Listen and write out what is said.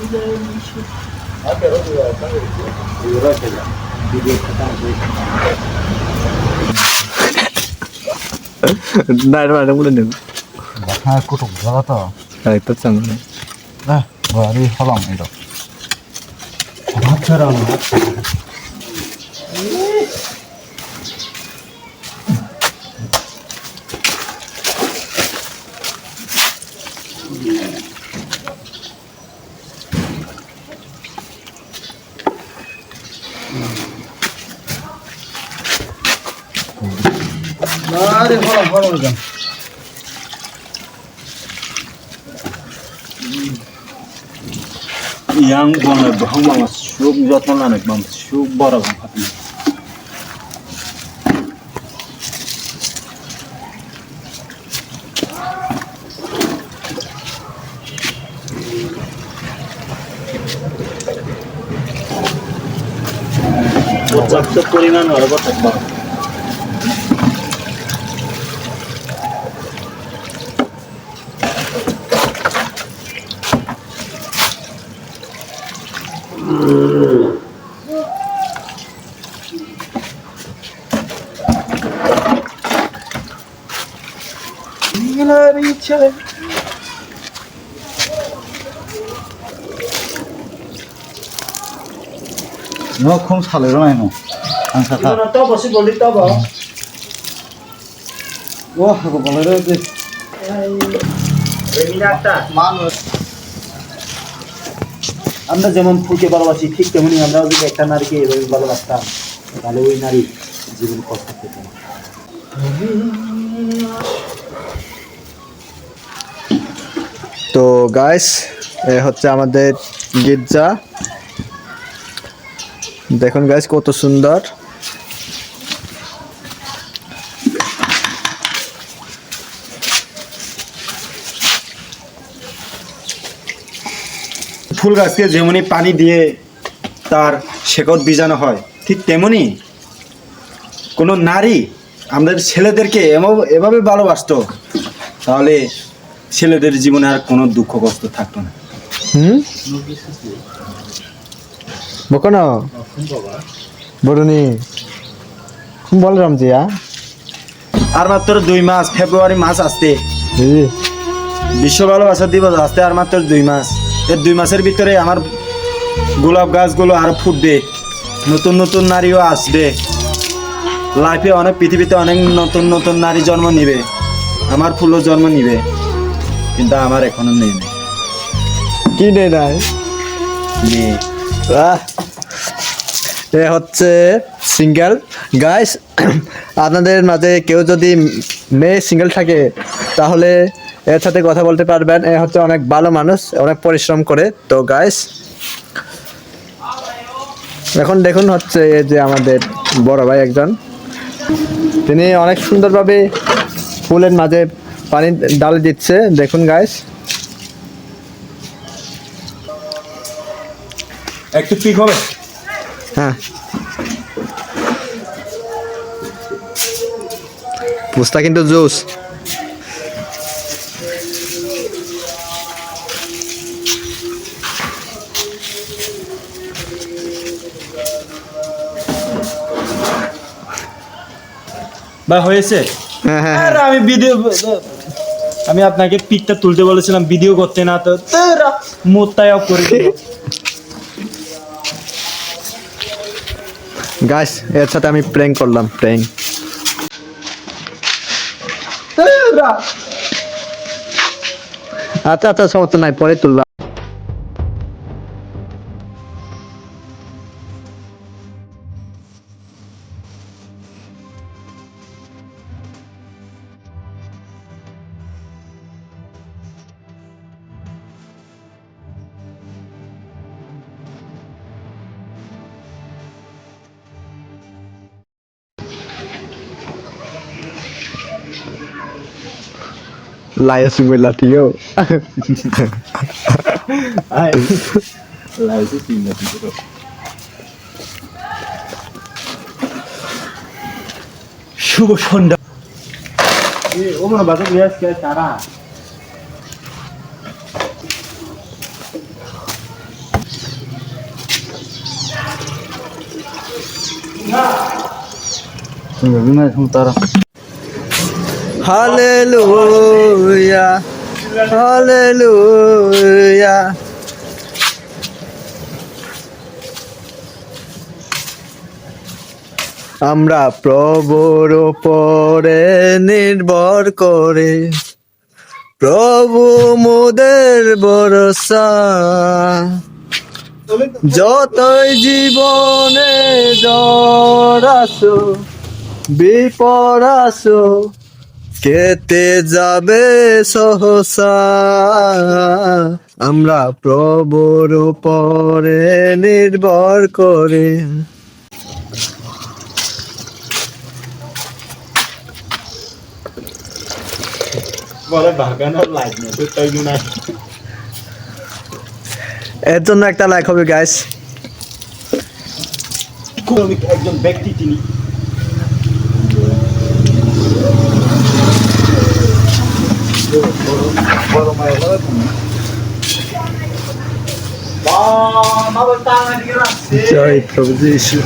Đây là đâu lên được. Hai cô trùng ra đó. Đây tất sang rồi. Đây, vừa đi khó lòng này rồi. Hết chưa đâu nữa. Nah, đi khó lòng rồi. Yang gonna bahang mas shuk jatna lanek bam shuk bara bam hati. Purjapto poriman horbo thakba. Nó không xả lời này nó ăn sạch nó to bớt xí bớt đi to bớt wow có bớt lời đi মানুষ আমরা যেমন ফুলকে ভালোবাসি ঠিক তেমনি আমরাও যদি একটা নারীকে এভাবে ভালোবাসতাম তাহলে ওই নারী জীবন কষ্ট পেত না। তো গাইস এ হচ্ছে আমাদের গির্জা, দেখুন গাইস কত সুন্দর। ফুল গাছকে যেমনি পানি দিয়ে তার শেকড় বীজানো হয় ঠিক তেমনি কোনো নারী আমাদের ছেলেদেরকে এভাবে ভালোবাসতো তাহলে ছেলেদের জীবনে আর কোনো দুঃখ কষ্ট থাকতো না। বকনো বড়নি খুব বল রামজিয়া আর মাত্র 2 মাস, ফেব্রুয়ারি মাস আসতে বিশ্ব ভালোবাসা দিবস আসতে আর মাত্র 2 মাস। এই 2 মাসের ভিতরে আমার গোলাপ গাছগুলো আরো ফুটবে, নতুন নতুন নারীও আসবে, লাইফে অনেক পৃথিবীতে অনেক নতুন নতুন নারী জন্ম নিবে, আমার ফুলও জন্ম নিবে, কিন্তু আমার এখনো নেই। কি নেই নাই এ হচ্ছে সিঙ্গেল গাইস। আপনাদের মাঝে কেউ যদি মেয়ে সিঙ্গেল থাকে তাহলে এর সাথে কথা বলতে পারবেন। এ হচ্ছে অনেক ভালো মানুষ, অনেক পরিশ্রম করে। তো গাইস এখন দেখুন হচ্ছে এই যে আমাদের বড় ভাই একজন, তিনি অনেক সুন্দরভাবে ফুলের মাঝে পানি ডালে দিচ্ছে। দেখুন গাইস একটু পিক হবে। হ্যাঁ পুস্তা কিন্তু জুস। বা হয়েছে। আর আমি আপনাকে পিকটা তুলতে বলেছিলাম, ভিডিও করতে না, তো মোত্তায় অফ করে দিল। গাইস এর সাথে আমি প্র্যাঙ্ক করলাম, প্র্যাঙ্ক। আচ্ছা আচ্ছা সমস্যা নাই, পরে তুললাম। Lai sebelah dia. Lai sebelah dia. শুভ সন্ধ্যা। ও মনে বাজে গ্যাস কে তারা। Hallelujah hallelujah. আমরা প্রভুর উপরে নির্ভর করে, প্রভু মোদের ভরসা। যতই জীবনে ঝড় আসো বিপদ আসো, কেটে যাবে সহসা। আমরা প্রভুর উপরে নির্ভর করে। বলে বাগানের লাইট নেই তো তাই নাই। এর জন্য একটা লাইক হবে গাইস। একজন ব্যক্তি তিনি জয় প্রভু যীশু।